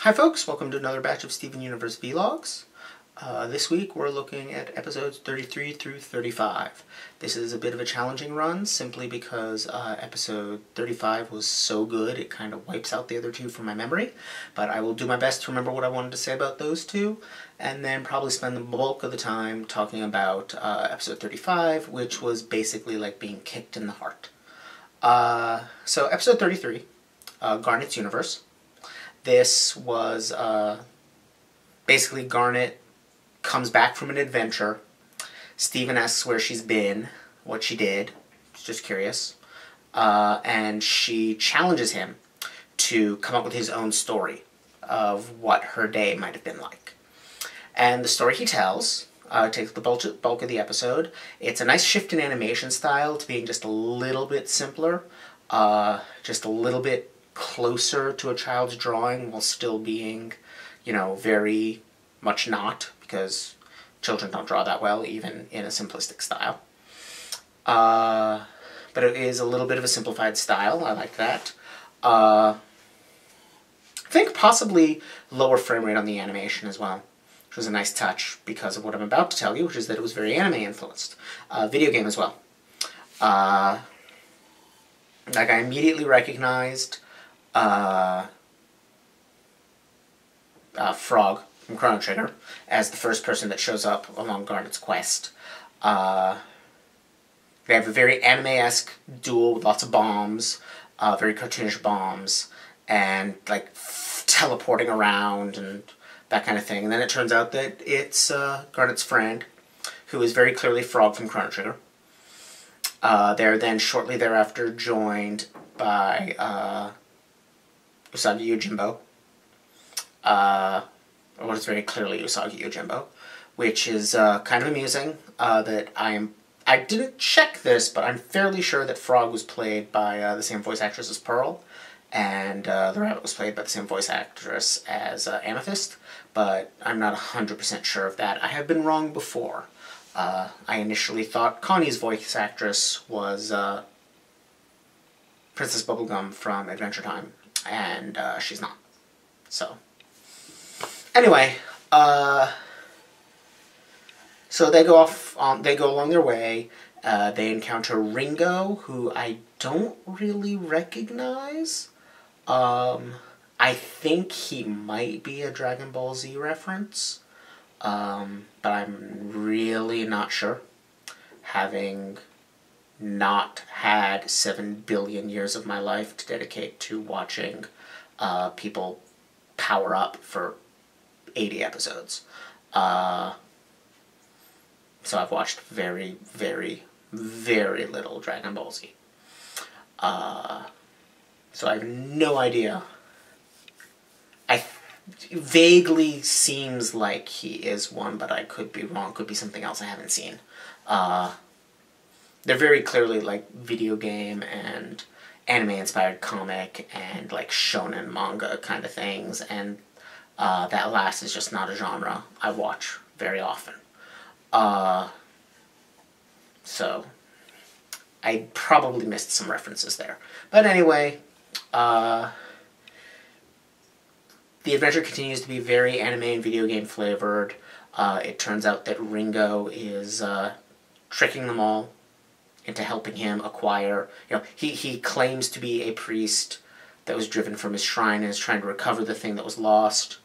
Hi folks, welcome to another batch of Steven Universe Vlogs. This week we're looking at episodes 33 through 35. This is a bit of a challenging run simply because episode 35 was so good it kind of wipes out the other two from my memory. But I will do my best to remember what I wanted to say about those two, and then probably spend the bulk of the time talking about episode 35, which was basically like being kicked in the heart. So episode 33, Garnet's Universe. This was basically Garnet comes back from an adventure. Steven asks where she's been, what she did. She's just curious. And she challenges him to come up with his own story of what her day might have been like. And the story he tells takes the bulk of the episode. It's a nice shift in animation style to being just a little bit simpler, just a little bit closer to a child's drawing while still being, you know, very much not, because children don't draw that well even in a simplistic style. But it is a little bit of a simplified style. I like that. I think possibly lower frame rate on the animation as well, which was a nice touch because of what I'm about to tell you, which is that it was very anime influenced. Video game as well. Like I immediately recognized Frog from Chrono Trigger as the first person that shows up along Garnet's quest. They have a very anime-esque duel with lots of bombs, very cartoonish bombs, and like teleporting around and that kind of thing. And then it turns out that it's Garnet's friend, who is very clearly Frog from Chrono Trigger. They're then shortly thereafter joined by Usagi Yojimbo, what is very clearly Usagi Yojimbo, which is kind of amusing. That I didn't check this, but I'm fairly sure that Frog was played by the same voice actress as Pearl, and the Rabbit was played by the same voice actress as Amethyst, but I'm not 100% sure of that. I have been wrong before. I initially thought Connie's voice actress was Princess Bubblegum from Adventure Time, and she's not. So, anyway, so they go along their way. They encounter Ringo, who I don't really recognize. I think he might be a Dragon Ball Z reference, but I'm really not sure, having not had 7 billion years of my life to dedicate to watching people power up for 80 episodes. So I've watched very, very, very little Dragon Ball Z. So I have no idea. It vaguely seems like he is one, but I could be wrong. Could be something else I haven't seen. They're very clearly like video game and anime-inspired comic and like shonen manga kind of things, and that last is just not a genre I watch very often. So I probably missed some references there. But anyway, the adventure continues to be very anime and video game flavored. It turns out that Ringo is tricking them all into helping him acquire, you know, he claims to be a priest that was driven from his shrine and is trying to recover the thing that was lost.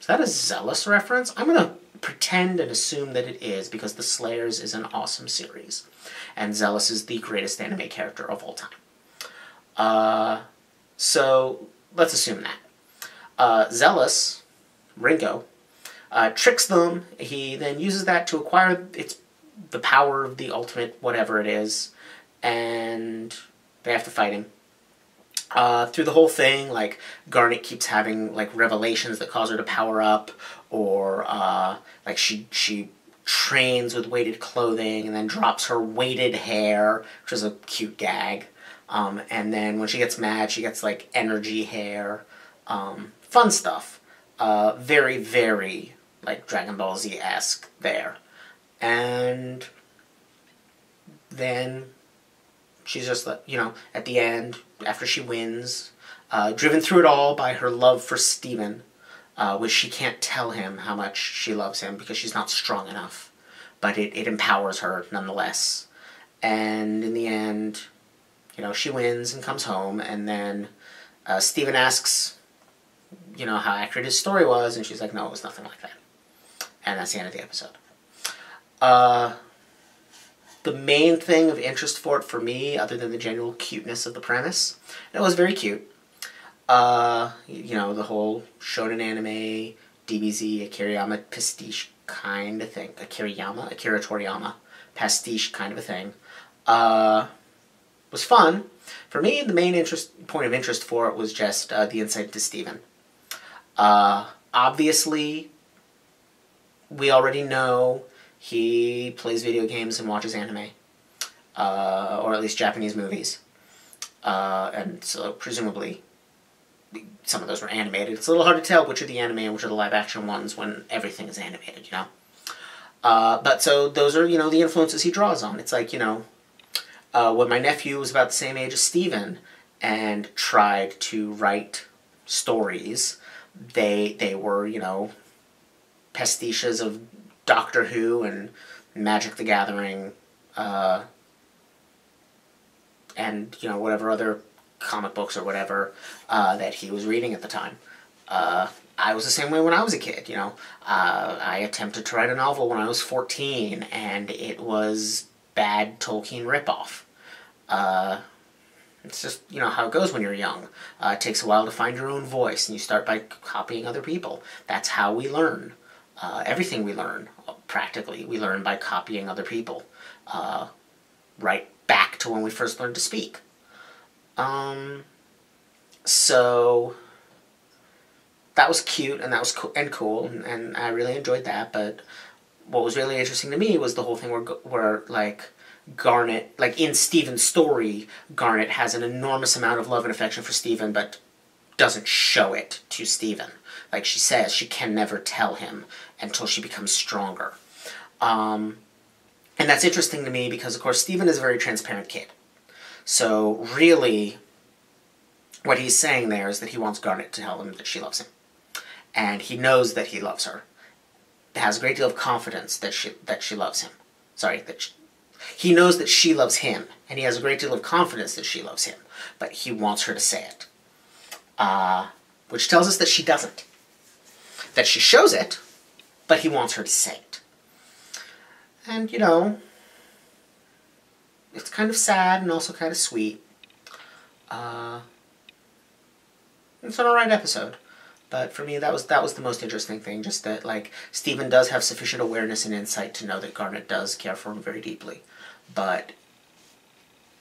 Is that a Zealous reference? I'm going to pretend and assume that it is, because The Slayers is an awesome series, and Zealous is the greatest anime character of all time. So let's assume that. Zealous, Ringo, tricks them. He then uses that to acquire the power of the ultimate whatever it is, and they have to fight him. Through the whole thing, like, Garnet keeps having, like, revelations that cause her to power up, or, like, she trains with weighted clothing and then drops her weighted hair, which is a cute gag. And then when she gets mad, she gets, like, energy hair. Fun stuff. Very, very, like, Dragon Ball Z-esque there. And then she's just, you know, at the end, after she wins, driven through it all by her love for Steven, which she can't tell him how much she loves him because she's not strong enough. But it empowers her nonetheless. And in the end, she wins and comes home, and then Steven asks, how accurate his story was, and she's like, no, it was nothing like that. And that's the end of the episode. The main thing of interest for it for me, other than the general cuteness of the premise, and it was very cute, the whole shonen anime, DBZ, Akira pastiche kind of thing. Akira Toriyama pastiche kind of a thing. Was fun. For me, the main point of interest for it was just the insight into Steven. Obviously, we already know he plays video games and watches anime, or at least Japanese movies. And so presumably some of those were animated. It's a little hard to tell which are the anime and which are the live-action ones when everything is animated, But so those are, the influences he draws on. It's like, when my nephew was about the same age as Steven and tried to write stories, they were, pastiches of Doctor Who and Magic the Gathering, and, whatever other comic books or whatever that he was reading at the time. I was the same way when I was a kid, I attempted to write a novel when I was 14, and it was bad Tolkien ripoff. It's just, how it goes when you're young. It takes a while to find your own voice, and you start by copying other people. That's how we learn. Everything we learn, practically, we learn by copying other people. Right back to when we first learned to speak. So that was cute, and that was cool, and I really enjoyed that, but what was really interesting to me was the whole thing where like, Garnet, like in Steven's story, Garnet has an enormous amount of love and affection for Steven, but doesn't show it to Steven. Like she says, she can never tell him until she becomes stronger. And that's interesting to me because, of course, Steven is a very transparent kid. So really, what he's saying there is that he wants Garnet to tell him that she loves him. And he knows that he loves her. Has a great deal of confidence that she loves him. Sorry, he knows that she loves him, and he has a great deal of confidence that she loves him, but he wants her to say it. Which tells us that she doesn't. That she shows it, but he wants her to say it. And, it's kind of sad and also kind of sweet. It's an alright episode. But for me, that was the most interesting thing, just that, like, Steven does have sufficient awareness and insight to know that Garnet does care for him very deeply. But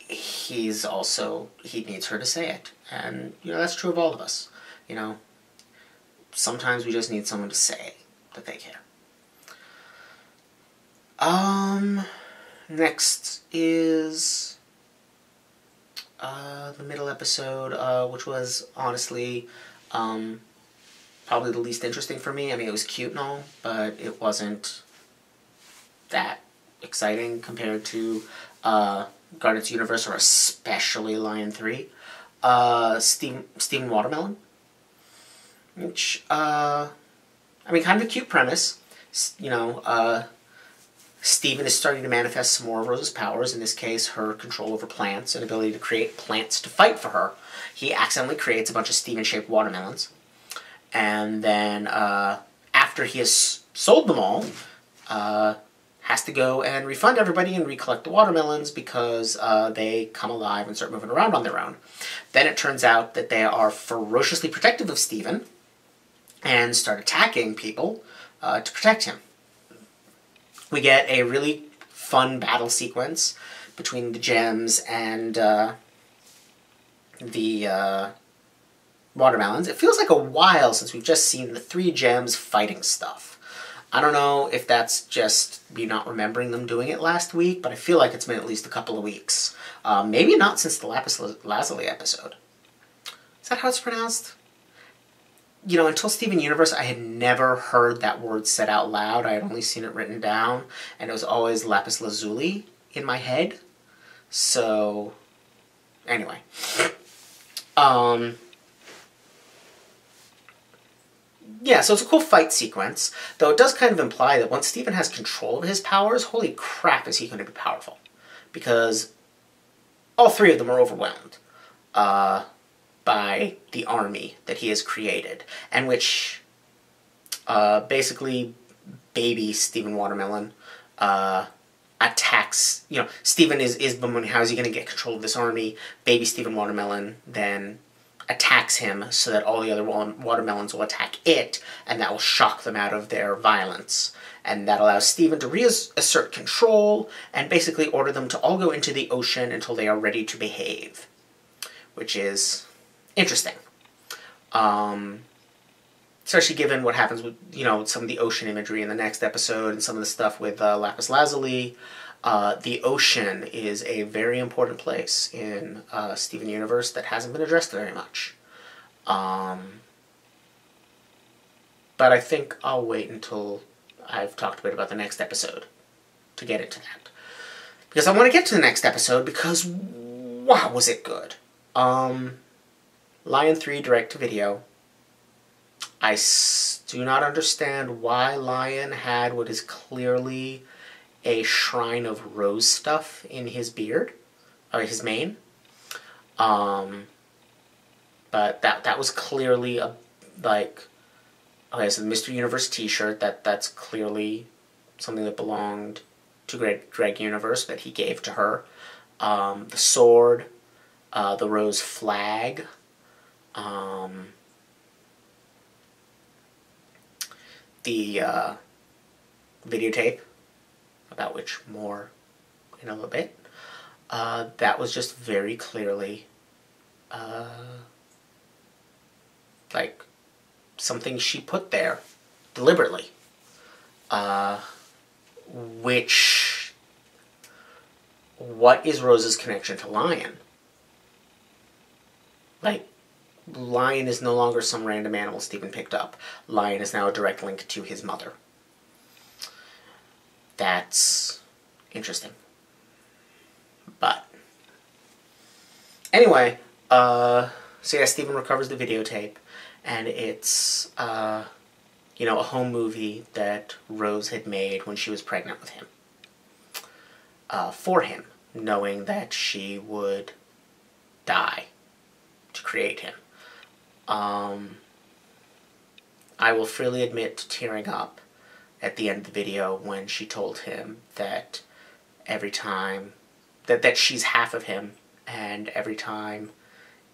he needs her to say it. And, that's true of all of us. Sometimes we just need someone to say that they care. Next is the middle episode, which was honestly probably the least interesting for me. I mean, it was cute and all, but it wasn't that exciting compared to Garnet's Universe, or especially Lion 3. Steam Watermelon, which, kind of a cute premise. Steven is starting to manifest some more of Rose's powers, in this case, her control over plants and ability to create plants to fight for her. He accidentally creates a bunch of Steven-shaped watermelons, and then, after he has sold them all, has to go and refund everybody and recollect the watermelons because they come alive and start moving around on their own. Then it turns out that they are ferociously protective of Steven and start attacking people to protect him. We get a really fun battle sequence between the gems and the watermelons. It feels like a while since we've just seen the 3 gems fighting stuff. I don't know if that's just me not remembering them doing it last week, but I feel like it's been at least a couple of weeks. Maybe not since the Lapis Lazuli episode. Is that how it's pronounced? Until Steven Universe, I had never heard that word said out loud. I had only seen it written down, and it was always Lapis Lazuli in my head. So, anyway. Yeah, so it's a cool fight sequence, though it does kind of imply that once Steven has control of his powers, holy crap is he going to be powerful. Because all three of them are overwhelmed by the army that he has created, and which basically baby Stephen Watermelon attacks, Stephen is bemoaning how is he going to get control of this army. Baby Stephen Watermelon then attacks him so that all the other watermelons will attack it, and that will shock them out of their violence. And that allows Stephen to reassert control and basically order them to all go into the ocean until they are ready to behave, which is interesting. Especially given what happens with, some of the ocean imagery in the next episode and some of the stuff with Lapis Lazuli. The ocean is a very important place in Steven Universe that hasn't been addressed very much. But I think I'll wait until I've talked a bit about the next episode to get into that. Because I want to get to the next episode because, wow, was it good. Lion 3 direct-to-video. I do not understand why Lion had what is clearly a shrine of rose stuff in his beard, or his mane. But that was clearly okay, so the Mr. Universe t-shirt, that's clearly something that belonged to Greg Universe that he gave to her. The sword, the rose flag, the videotape, about which more in a little bit, that was just very clearly like something she put there deliberately, what is Rose's connection to Lion? Like, Lion is no longer some random animal Steven picked up. Lion is now a direct link to his mother. That's interesting. But anyway, so yeah, Steven recovers the videotape, and it's a home movie that Rose had made when she was pregnant with him. For him, knowing that she would die to create him. I will freely admit to tearing up at the end of the video when she told him that every time that she's half of him, and every time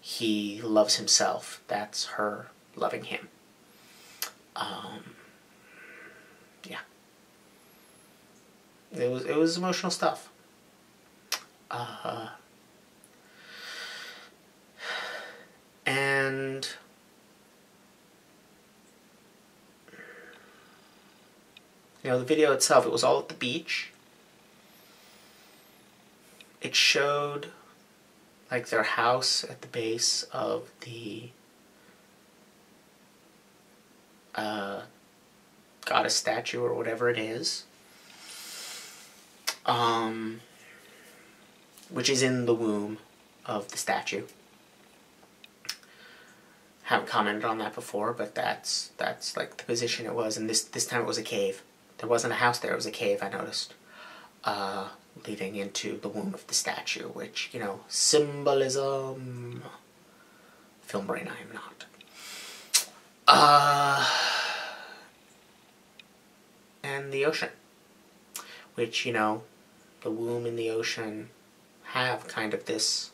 he loves himself, that's her loving him. Yeah. It was emotional stuff. And the video itself, it was all at the beach. It showed like their house at the base of the goddess statue or whatever it is, which is in the womb of the statue. Haven't commented on that before, but that's like the position it was, and this time it was a cave. There wasn't a house there, it was a cave, I noticed. Leading into the womb of the statue, which, symbolism. Film brain, I am not. And the ocean, which, the womb and the ocean have kind of this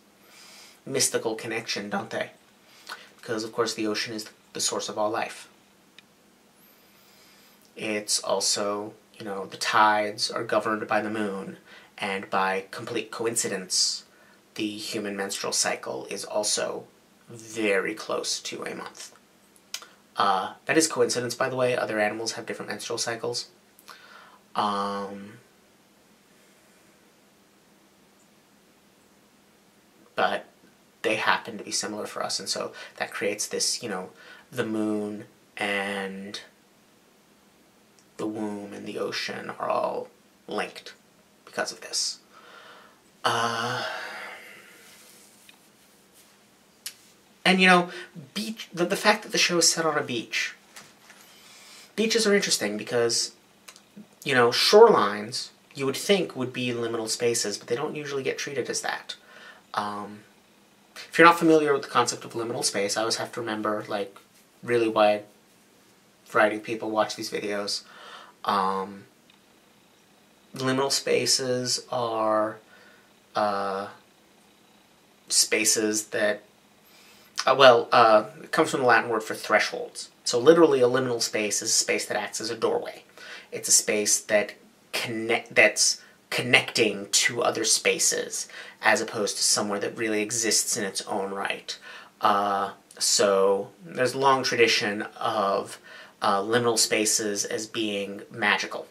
mystical connection, don't they? Because, of course, the ocean is the source of all life. It's also, the tides are governed by the moon, and by complete coincidence, the human menstrual cycle is also very close to a month. That is coincidence, by the way. Other animals have different menstrual cycles. But they happen to be similar for us, and so that creates this, the moon and the womb and the ocean are all linked because of this. And beach. The fact that the show is set on a beach beaches are interesting because, shorelines you would think would be liminal spaces, but they don't usually get treated as that. If you're not familiar with the concept of liminal space, I always have to remember, like, really wide variety of people watch these videos. Liminal spaces are spaces that, it comes from the Latin word for thresholds. So literally a liminal space is a space that acts as a doorway. It's a space that's connecting to other spaces, as opposed to somewhere that really exists in its own right. So there's a long tradition of liminal spaces as being magical.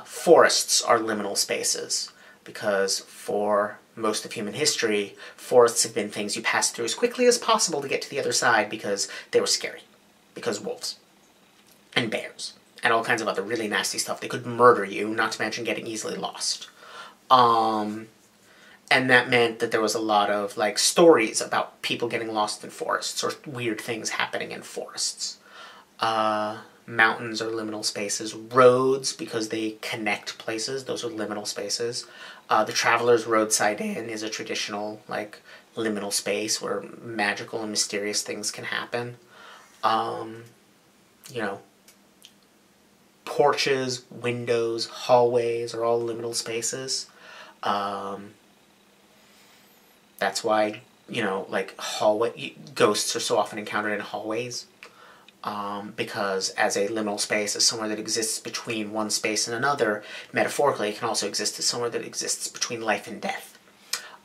Forests are liminal spaces, because for most of human history, forests have been things you pass through as quickly as possible to get to the other side because they were scary. Because wolves. And bears. And all kinds of other really nasty stuff. They could murder you, not to mention getting easily lost. And that meant that there was a lot of, like, stories about people getting lost in forests, or weird things happening in forests. Mountains are liminal spaces. Roads, because they connect places, those are liminal spaces. The Traveler's Roadside Inn is a traditional, like, liminal space where magical and mysterious things can happen. Porches, windows, hallways are all liminal spaces. That's why, ghosts are so often encountered in hallways. Because as a liminal space, as somewhere that exists between one space and another, metaphorically, it can also exist as somewhere that exists between life and death.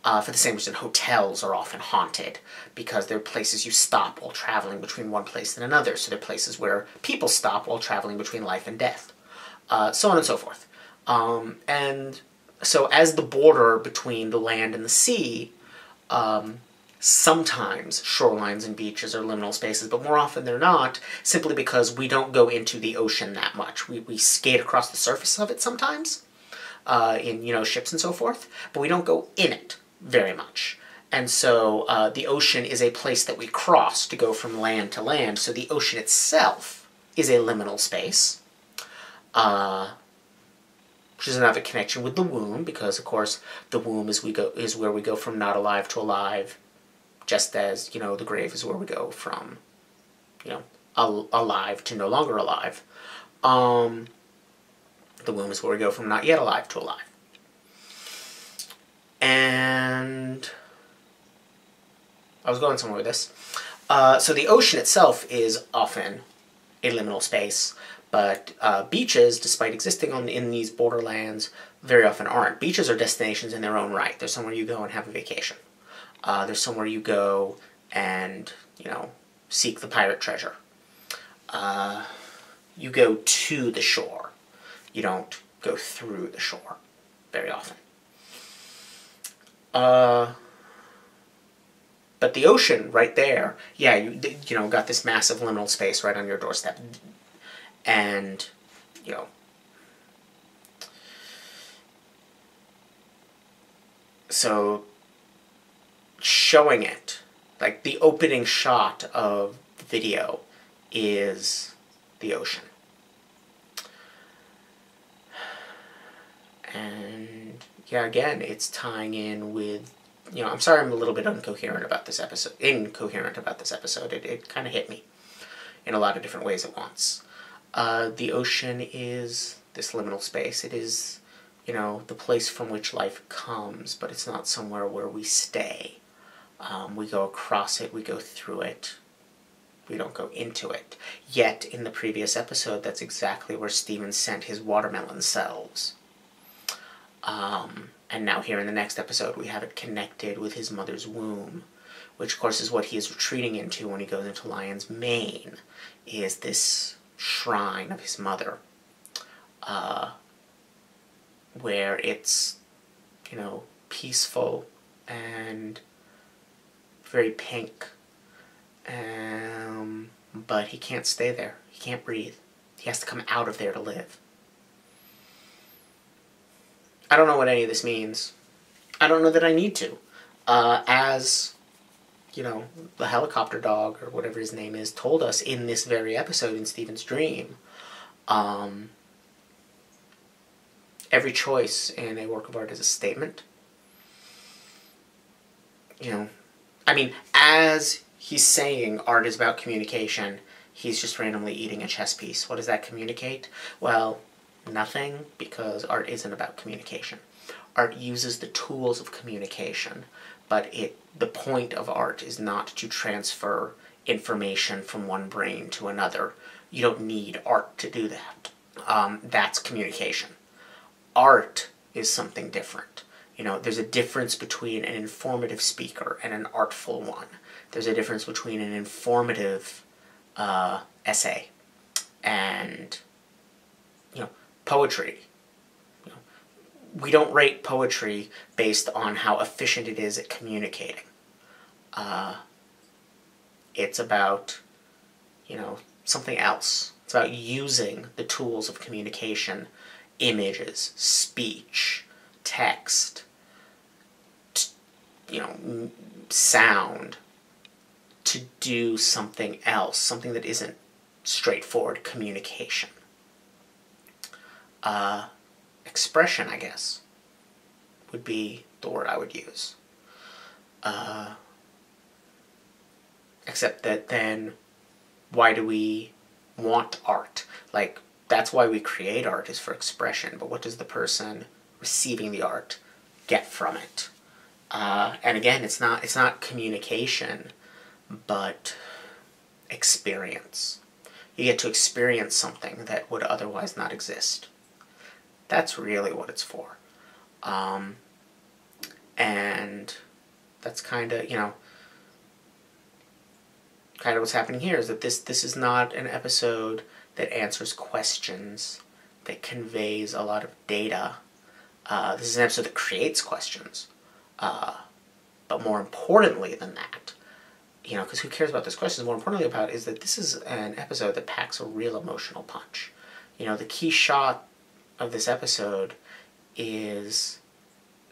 For the same reason, hotels are often haunted, because they're places you stop while traveling between one place and another. So they're places where people stop while traveling between life and death. So on and so forth. And so as the border between the land and the sea, sometimes shorelines and beaches are liminal spaces, but more often they're not, simply because we don't go into the ocean that much. We skate across the surface of it sometimes, in, ships and so forth, but we don't go in it very much. And so the ocean is a place that we cross to go from land to land, so the ocean itself is a liminal space, which is another connection with the womb, because, of course, the womb is where we go from not alive to alive, just as, the grave is where we go from, alive to no longer alive. The womb is where we go from not yet alive to alive. And I was going somewhere with this. So the ocean itself is often a liminal space, but beaches, despite existing in these borderlands, very often aren't. Beaches are destinations in their own right. They're somewhere you go and have a vacation. There's somewhere you go and, seek the pirate treasure. You go to the shore. You don't go through the shore very often. But the ocean, right there, yeah, you got this massive liminal space right on your doorstep. And, so showing it, like the opening shot of the video is the ocean. And yeah, again, it's tying in with, I'm sorry I'm a little bit incoherent about this episode. It kind of hit me in a lot of different ways at once. The ocean is this liminal space. It is, the place from which life comes, but it's not somewhere where we stay. We go across it, we go through it, we don't go into it. Yet, in the previous episode, that's exactly where Steven sent his watermelon selves. And now here in the next episode, we have it connected with his mother's womb, which of course is what he is retreating into when he goes into Lion's Mane, is this shrine of his mother, where it's, peaceful and very pink, but he can't stay there. He can't breathe. He has to come out of there to live. I don't know what any of this means. I don't know that I need to. As you know, the helicopter dog, or whatever his name is, told us in this very episode in Stephen's dream, every choice in a work of art is a statement. You know, I mean, as he's saying art is about communication, he's just randomly eating a chess piece. What does that communicate? Well, nothing, because art isn't about communication. Art uses the tools of communication, but the point of art is not to transfer information from one brain to another. You don't need art to do that. That's communication. Art is something different. You know, there's a difference between an informative speaker and an artful one. There's a difference between an informative essay and, you know, poetry. You know, we don't rate poetry based on how efficient it is at communicating. It's about, you know, something else. It's about using the tools of communication, images, speech, text, you know, sound, to do something else, something that isn't straightforward communication. Expression, I guess, would be the word I would use. Except that then, why do we want art? Like, that's why we create art, is for expression, but what does the person receiving the art get from it? And again, it's not communication, but experience. You get to experience something that would otherwise not exist. That's really what it's for. And that's kind of, you know, kind of what's happening here, is that this is not an episode that answers questions, that conveys a lot of data. This is an episode that creates questions. But more importantly than that, you know, because who cares about those questions? More importantly about is that this is an episode that packs a real emotional punch. You know, the key shot of this episode is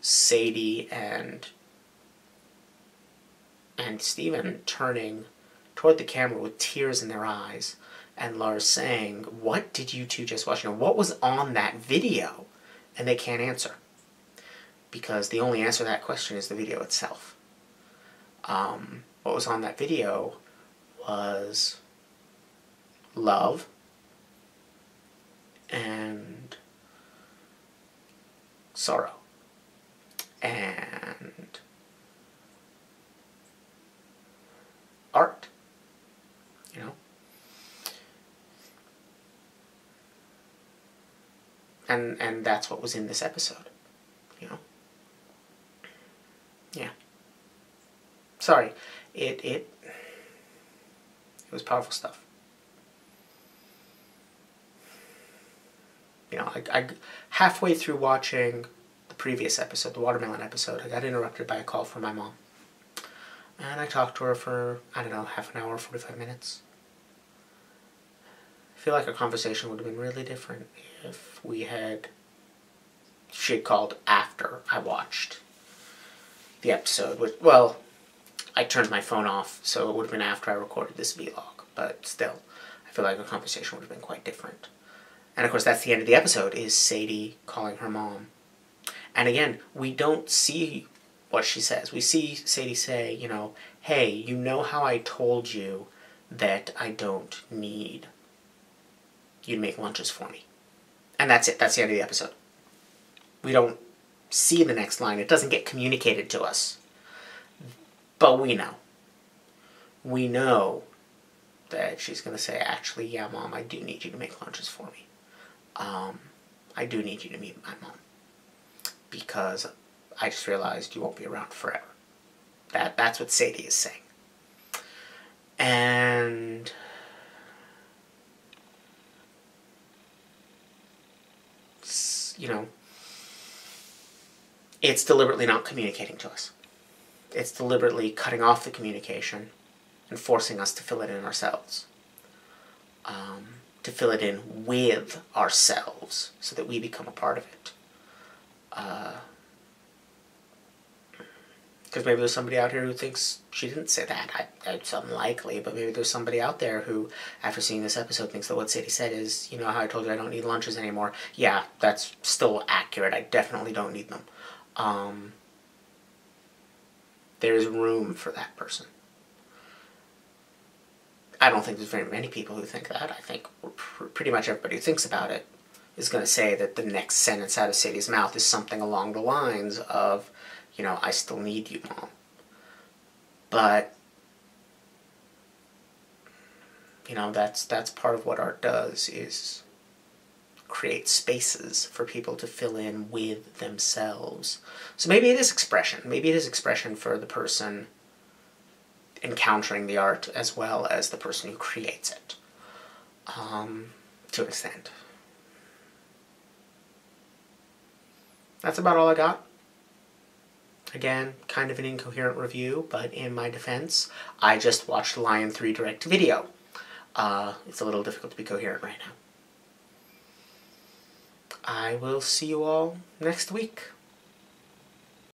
Sadie and Stephen turning toward the camera with tears in their eyes, and Lars saying, "What did you two just watch? You know, what was on that video?" And they can't answer, because the only answer to that question is the video itself. What was on that video was love and sorrow and art, you know? And that's what was in this episode, you know? Yeah. Sorry. It was powerful stuff. You know, I halfway through watching the previous episode, the watermelon episode, I got interrupted by a call from my mom. And I talked to her for, I don't know, half an hour, 45 minutes. I feel like our conversation would have been really different if she had called after I watched the episode. Which, well, I turned my phone off, so it would have been after I recorded this vlog. But still, I feel like our conversation would have been quite different. And of course, that's the end of the episode, is Sadie calling her mom. And again, we don't see what she says. We see Sadie say, you know, "Hey, you know how I told you that I don't need you to make lunches for me?" And that's it. That's the end of the episode. We don't see the next line. It doesn't get communicated to us. But we know. We know that she's going to say, "Actually, yeah, Mom, I do need you to make lunches for me. I do need you to meet my mom, because I just realized you won't be around forever." That's what Sadie is saying. And you know, it's deliberately not communicating to us. It's deliberately cutting off the communication and forcing us to fill it in ourselves. To fill it in with ourselves so that we become a part of it. Because maybe there's somebody out here who thinks she didn't say that. It's unlikely, but maybe there's somebody out there who, after seeing this episode, thinks that what Sadie said is, you know how I told you I don't need lunches anymore? Yeah, that's still accurate. I definitely don't need them. There's room for that person. I don't think there's very many people who think that. I think pretty much everybody who thinks about it is going to say that the next sentence out of Sadie's mouth is something along the lines of, you know, I still need you, Mom. But, you know, that's part of what art does, is create spaces for people to fill in with themselves. So maybe it is expression. Maybe it is expression for the person encountering the art as well as the person who creates it, to an extent. That's about all I got. Again, kind of an incoherent review, but in my defense, I just watched Lion 3 direct-to-video. It's a little difficult to be coherent right now. I will see you all next week.